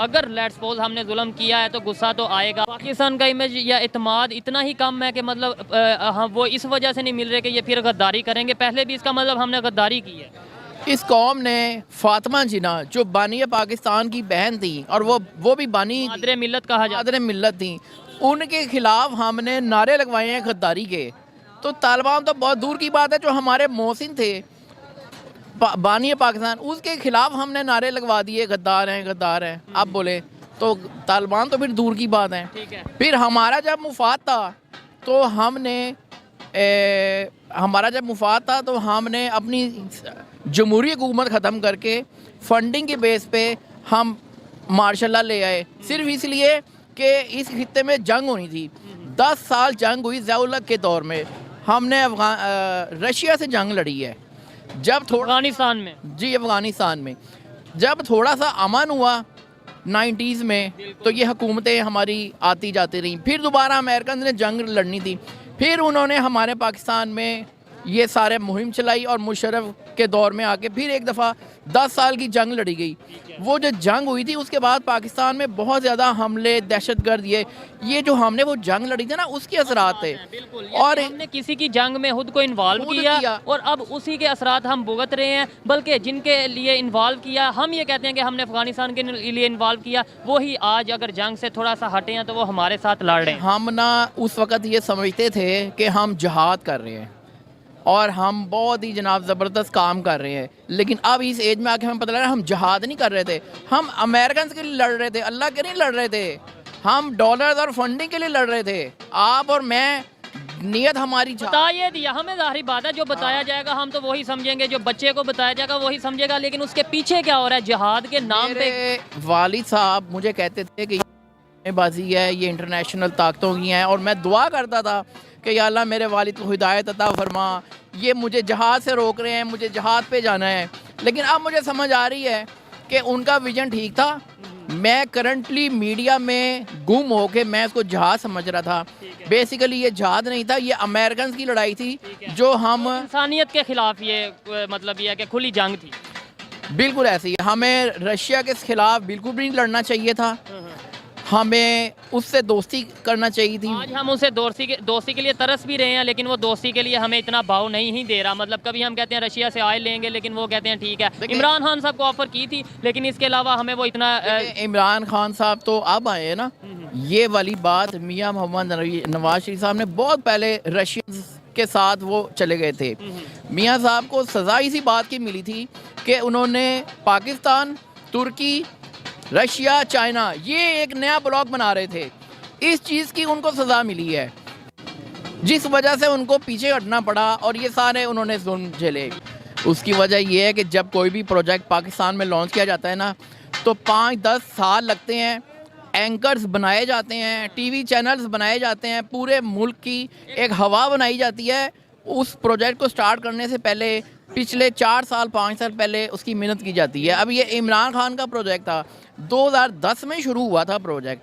अगर let's suppose हमने जुल्म किया है तो गुस्सा तो आएगा। पाकिस्तान का इमेज या इत्मीनान इतना ही कम है कि मतलब हम वो इस वजह से नहीं मिल रहे कि ये फिर गद्दारी करेंगे। पहले भी इसका मतलब हमने गद्दारी की है। इस कौम ने फातिमा जिना जो बानी पाकिस्तान की बहन थी और वो भी बानी मादरे मिल्लत कहा जाता मादरे मिल्लत थी, उनके खिलाफ हमने नारे लगवाए हैं गद्दारी के। तो तालिबान तो बहुत दूर की बात है, जो हमारे मोहसिन थे बानी पाकिस्तान, उसके खिलाफ हमने नारे लगवा दिए गद्दार हैं गद्दार हैं। अब बोले तो तालिबान तो फिर दूर की बात है। ठीक है। फिर हमारा जब मुफाद था तो हमने अपनी जमहूरी हुकूमत ख़त्म करके फंडिंग के बेस पे हम मार्शल लॉ ले आए, सिर्फ इसलिए कि इस खित्ते में जंग होनी थी। 10 साल जंग हुई ज़िया-उल-हक के दौर में। हमने रशिया से जंग लड़ी है। जब अफगानिस्तान में अफगानिस्तान में जब थोड़ा सा अमन हुआ 90s में, तो ये हुकूमतें हमारी आती जाती रहीं। फिर दोबारा अमेरिकन ने जंग लड़नी थी, फिर उन्होंने हमारे पाकिस्तान में ये सारे मुहिम चलाई और मुशर्रफ के दौर में आके फिर एक दफ़ा 10 साल की जंग लड़ी गई। वो जो जंग हुई थी उसके बाद पाकिस्तान में बहुत ज़्यादा हमले, दहशतगर्द, ये जो हमने वो जंग लड़ी थी ना, उसके असरात थे। और हमने किसी की जंग में खुद को इन्वॉल्व किया और अब उसी के असरात हम भुगत रहे हैं। बल्कि जिनके लिए इन्वॉल्व किया, हम ये कहते हैं कि हमने अफगानिस्तान के लिए इन्वॉल्व किया, वही आज अगर जंग से थोड़ा सा हटे हैं तो वो हमारे साथ लड़ रहे हैं। हम ना उस वक़्त ये समझते थे कि हम जहाद कर रहे हैं और हम बहुत ही जनाब ज़बरदस्त काम कर रहे हैं, लेकिन अब इस एज में आके हमें पता लगा हम जहाद नहीं कर रहे थे, हम अमेरिकन के लिए लड़ रहे थे, अल्लाह के नहीं लड़ रहे थे। हम डॉलर्स और फंडिंग के लिए लड़ रहे थे। आप और मैं, नियत हमारी बता ये दिया हमें, ज़ाहिर बात है जो बताया जाएगा हम तो वही समझेंगे, जो बच्चे को बताया जाएगा वही समझेगा, लेकिन उसके पीछे क्या हो रहा है जिहाद के नाम पे। वालिद साहब मुझे कहते थे कि ये बाजी है, ये इंटरनेशनल ताकतों की हैं, और मैं दुआ करता था कि या अल्लाह मेरे वालिद को हिदायत अता फरमा, ये मुझे जहाद से रोक रहे हैं, मुझे जहाद पे जाना है। लेकिन अब मुझे समझ आ रही है कि उनका विजन ठीक था। मैं करंटली मीडिया में गुम होके मैं इसको जहाद समझ रहा था। बेसिकली ये जहाद नहीं था, ये अमेरिकन की लड़ाई थी जो हम इंसानियत के खिलाफ, ये मतलब ये है कि खुली जंग थी। बिल्कुल ऐसी है। हमें रशिया के खिलाफ बिल्कुल भी नहीं लड़ना चाहिए था, हमें उससे दोस्ती करना चाहिए थी। आज हम उससे दोस्ती के लिए तरस भी रहे हैं, लेकिन वो दोस्ती के लिए हमें इतना भाव नहीं ही दे रहा। मतलब कभी हम कहते हैं रशिया से आए लेंगे, लेकिन वो कहते हैं ठीक है। इमरान खान साहब को ऑफर की थी, लेकिन इसके अलावा हमें वो इतना इमरान खान साहब तो अब आए हैं ना। ये वाली बात मियाँ मोहम्मद नवाज शरीफ साहब ने बहुत पहले रशिया के साथ वो चले गए थे। मियाँ साहब को सज़ा इसी बात की मिली थी कि उन्होंने पाकिस्तान, तुर्की, रशिया, चाइना, ये एक नया ब्लॉक बना रहे थे। इस चीज़ की उनको सज़ा मिली है, जिस वजह से उनको पीछे हटना पड़ा और ये सारे उन्होंने जुल्म झेले। उसकी वजह ये है कि जब कोई भी प्रोजेक्ट पाकिस्तान में लॉन्च किया जाता है ना, तो 5-10 साल लगते हैं, एंकर्स बनाए जाते हैं, टीवी चैनल्स बनाए जाते हैं, पूरे मुल्क की एक हवा बनाई जाती है। उस प्रोजेक्ट को स्टार्ट करने से पहले पिछले 4 साल 5 साल पहले उसकी मेहनत की जाती है। अब ये इमरान खान का प्रोजेक्ट था, 2010 में शुरू हुआ था प्रोजेक्ट,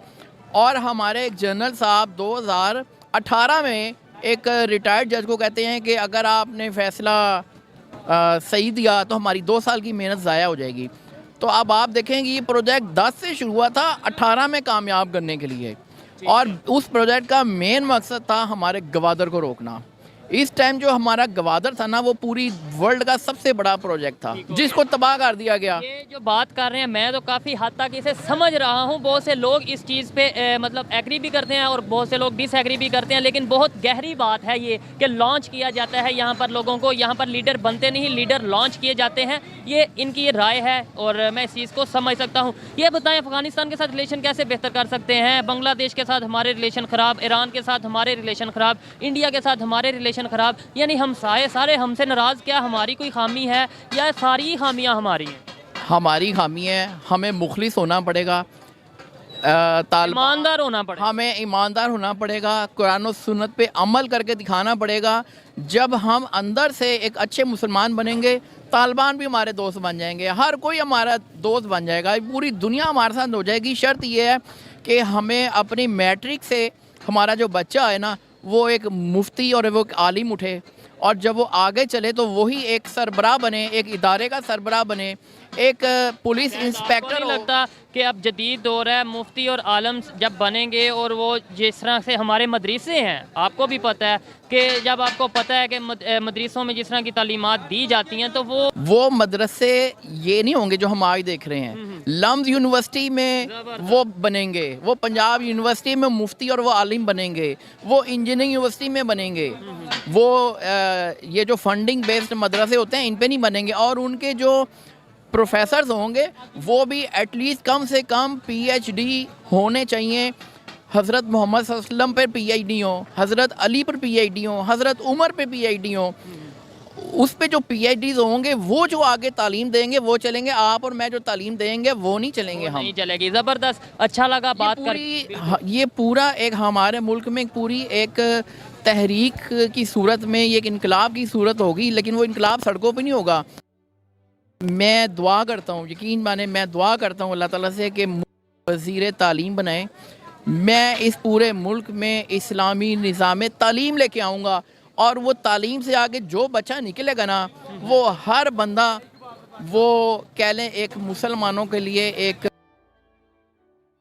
और हमारे एक जनरल साहब 2018 में एक रिटायर्ड जज को कहते हैं कि अगर आपने फ़ैसला सही दिया तो हमारी 2 साल की मेहनत ज़ाया हो जाएगी। तो अब आप देखेंगे ये प्रोजेक्ट 10 से शुरू हुआ था, 18 में कामयाब करने के लिए, और उस प्रोजेक्ट का मेन मकसद था हमारे गवादर को रोकना। इस टाइम जो हमारा गवादर था ना, वो पूरी वर्ल्ड का सबसे बड़ा प्रोजेक्ट था, जिसको तबाह कर दिया गया। ये जो बात कर रहे हैं, मैं तो काफ़ी हद तक इसे समझ रहा हूँ। बहुत से लोग इस चीज़ पे मतलब एग्री भी करते हैं और बहुत से लोग डिसएग्री भी करते हैं, लेकिन बहुत गहरी बात है ये कि लॉन्च किया जाता है यहाँ पर लोगों को, यहाँ पर लीडर बनते नहीं, लीडर लॉन्च किए जाते हैं। ये इनकी ये राय है और मैं इस चीज़ को समझ सकता हूँ। ये बताएं, अफगानिस्तान के साथ रिलेशन कैसे बेहतर कर सकते हैं? बांग्लादेश के साथ हमारे रिलेशन ख़राब, ईरान के साथ हमारे रिलेशन ख़राब, इंडिया के साथ हमारे रिलेशन ख़राब, यानी हम सारे हमसे नाराज़। क्या हमारी कोई खामी है या सारी खामियां हमारी हैं? हमारी खामी है, हमें मुखलिस होना पड़ेगा, ईमानदार होना पड़ेगा। हमें ईमानदार होना पड़ेगा, कुरान और सुन्नत पे अमल करके दिखाना पड़ेगा। जब हम अंदर से एक अच्छे मुसलमान बनेंगे, तालिबान भी हमारे दोस्त बन जाएंगे, हर कोई हमारा दोस्त बन जाएगा, पूरी दुनिया हमारे साथ हो जाएगी। शर्त ये है कि हमें अपनी मैट्रिक से हमारा जो बच्चा है ना, वो एक मुफ्ती और वो एक आलिम उठे, और जब वो आगे चले तो वही एक सरबराह बने, एक इदारे का सरबराह बने, एक पुलिस आपको इंस्पेक्टर नहीं हो। लगता कि अब जदीद दौर है, मुफ्ती और आलम जब बनेंगे और वो जिस तरह से हमारे मदरसे हैं, आपको भी पता है कि जब आपको पता है कि मदरसों में जिस तरह की तालीमात दी जाती हैं तो वो मदरसे ये नहीं होंगे जो हम आज देख रहे हैं। लम्स यूनिवर्सिटी में वो बनेंगे, वो पंजाब यूनिवर्सिटी में मुफ्ती और वो आलिम बनेंगे, वो इंजीनियरिंग यूनिवर्सिटी में बनेंगे, वो ये जो फंडिंग बेस्ड मदरसे होते हैं इन पे नहीं बनेंगे। और उनके जो प्रोफेसर्स होंगे वो भी एटलीस्ट कम से कम पीएचडी होने चाहिए। हज़रत मोहम्मद सल्लल्लाहु अलैहि वसल्लम पर पीएचडी हो, हज़रत अली पर पीएचडी हो, हज़रत उमर पे पीएचडी हो। उस पे जो पीएचडीज होंगे वो जो आगे तालीम देंगे वो चलेंगे। आप और मैं जो तालीम देंगे वो नहीं चलेंगे। हम नहीं चलेगी। ज़बरदस्त, अच्छा लगा बात कर। ये पूरा एक हमारे मुल्क में पूरी एक तहरीक की सूरत में, ये एक इनकलाब की सूरत होगी, लेकिन वो इनकलाब सड़कों पे नहीं होगा। मैं दुआ करता हूँ, यकीन माने मैं दुआ करता हूँ अल्लाह ताला से कि वज़ीर तालीम बनाए। मैं इस पूरे मुल्क में इस्लामी निज़ाम तालीम लेके आऊँगा और वो तालीम से आगे जो बच्चा निकलेगा ना, वो हर बंदा, वो कह लें एक मुसलमानों के लिए एक,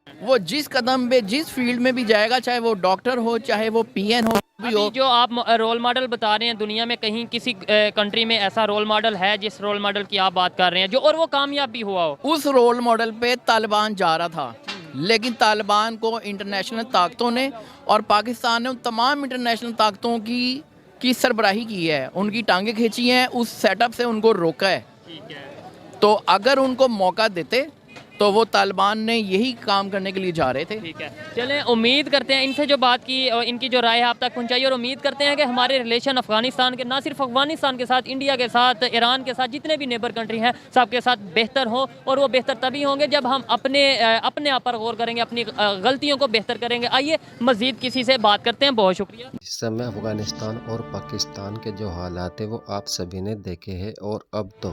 वो जिस कदम पे जिस फील्ड में भी जाएगा, चाहे वो डॉक्टर हो, चाहे वो पीएन हो, भी हो। जो आप रोल मॉडल बता रहे हैं, दुनिया में कहीं किसी कंट्री में ऐसा रोल मॉडल है जिस रोल मॉडल की आप बात कर रहे हैं जो और वो कामयाब भी हुआ हो? उस रोल मॉडल पे तालिबान जा रहा था, लेकिन तालिबान को इंटरनेशनल ताकतों ने और पाकिस्तान ने उन तमाम इंटरनेशनल ताकतों की सरबराही की है, उनकी टांगें खींची हैं, उस सेटअप से उनको रोका है। ठीक है। तो अगर उनको मौका देते तो वो तालिबान ने यही काम करने के लिए जा रहे थे। ठीक है, चलें, उम्मीद करते हैं इनसे जो बात की और इनकी जो राय है आप तक पहुंचाई, और उम्मीद करते हैं कि हमारे रिलेशन अफगानिस्तान के, ना सिर्फ अफगानिस्तान के साथ, इंडिया के साथ, ईरान के साथ, जितने भी नेबर कंट्री हैं सबके साथ बेहतर हो। और वो बेहतर तभी होंगे जब हम अपने आप पर गौर करेंगे, अपनी गलतियों को बेहतर करेंगे। आइए मज़ीद किसी से बात करते हैं। बहुत शुक्रिया। इस समय अफ़गानिस्तान और पाकिस्तान के जो हालात है वो आप सभी ने देखे हैं, और अब तो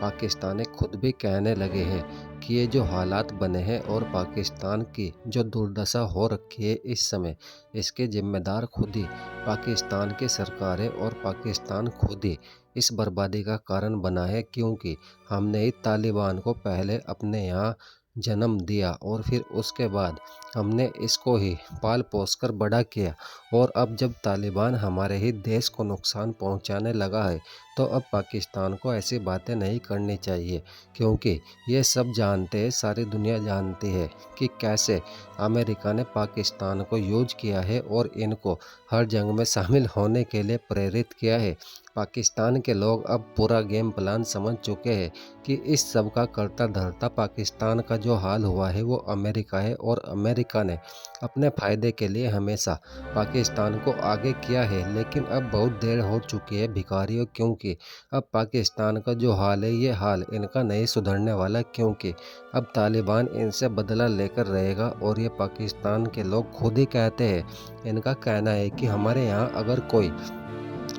पाकिस्तानी खुद भी कहने लगे हैं कि ये जो हालात बने हैं और पाकिस्तान की जो दुर्दशा हो रखी है इस समय, इसके जिम्मेदार खुद ही पाकिस्तान की सरकार है और पाकिस्तान खुद ही इस बर्बादी का कारण बना है, क्योंकि हमने ही तालिबान को पहले अपने यहाँ जन्म दिया और फिर उसके बाद हमने इसको ही पाल पोस कर बड़ा किया। और अब जब तालिबान हमारे ही देश को नुकसान पहुंचाने लगा है तो अब पाकिस्तान को ऐसी बातें नहीं करनी चाहिए, क्योंकि ये सब जानते हैं, सारी दुनिया जानती है कि कैसे अमेरिका ने पाकिस्तान को यूज किया है और इनको हर जंग में शामिल होने के लिए प्रेरित किया है। पाकिस्तान के लोग अब पूरा गेम प्लान समझ चुके हैं कि इस सब का करता धरता पाकिस्तान का जो हाल हुआ है वो अमेरिका है, और अमेरिका ने अपने फ़ायदे के लिए हमेशा पाकिस्तान को आगे किया है। लेकिन अब बहुत देर हो चुकी है भिखारियों, क्योंकि अब पाकिस्तान का जो हाल है ये हाल इनका नहीं सुधरने वाला, क्योंकि अब तालिबान इनसे बदला लेकर रहेगा। और ये पाकिस्तान के लोग खुद ही कहते हैं, इनका कहना है कि हमारे यहाँ अगर कोई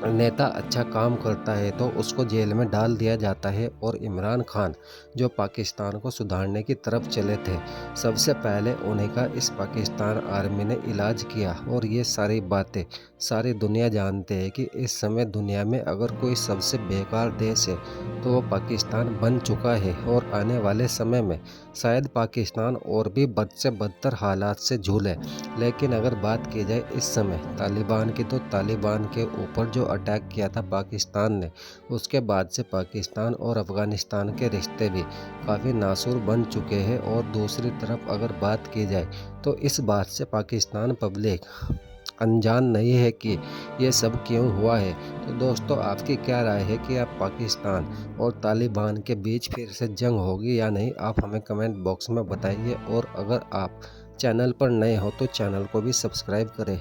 नेता अच्छा काम करता है तो उसको जेल में डाल दिया जाता है। और इमरान खान जो पाकिस्तान को सुधारने की तरफ चले थे, सबसे पहले उन्हीं का इस पाकिस्तान आर्मी ने इलाज किया। और ये सारी बातें सारी दुनिया जानते हैं कि इस समय दुनिया में अगर कोई सबसे बेकार देश है तो वो पाकिस्तान बन चुका है, और आने वाले समय में शायद पाकिस्तान और भी बद से बदतर हालात से झूले। लेकिन अगर बात की जाए इस समय तालिबान की, तो तालिबान के ऊपर जो अटैक किया था पाकिस्तान ने, उसके बाद से पाकिस्तान और अफ़गानिस्तान के रिश्ते भी काफ़ी नासूर बन चुके हैं। और दूसरी तरफ अगर बात की जाए तो इस बात से पाकिस्तान पब्लिक अनजान नहीं है कि ये सब क्यों हुआ है। तो दोस्तों, आपकी क्या राय है कि आप पाकिस्तान और तालिबान के बीच फिर से जंग होगी या नहीं? आप हमें कमेंट बॉक्स में बताइए, और अगर आप चैनल पर नए हो तो चैनल को भी सब्सक्राइब करें।